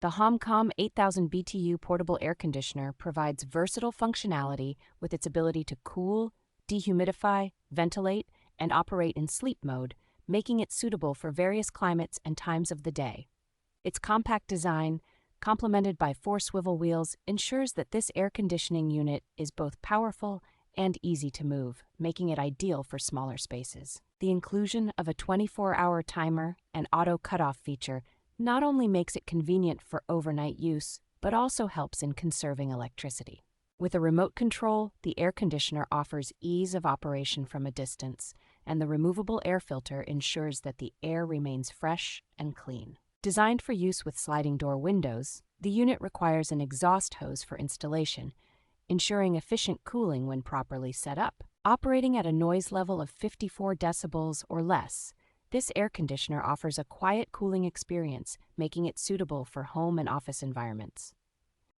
The HOMCOM 8000 BTU Portable Air Conditioner provides versatile functionality with its ability to cool, dehumidify, ventilate, and operate in sleep mode, making it suitable for various climates and times of the day. Its compact design, complemented by 4 swivel wheels, ensures that this air conditioning unit is both powerful and easy to move, making it ideal for smaller spaces. The inclusion of a 24-hour timer and auto cutoff feature not only makes it convenient for overnight use, but also helps in conserving electricity. With a remote control, the air conditioner offers ease of operation from a distance, and the removable air filter ensures that the air remains fresh and clean. Designed for use with sliding door windows, the unit requires an exhaust hose for installation, ensuring efficient cooling when properly set up. Operating at a noise level of 54 decibels or less, this air conditioner offers a quiet cooling experience, making it suitable for home and office environments.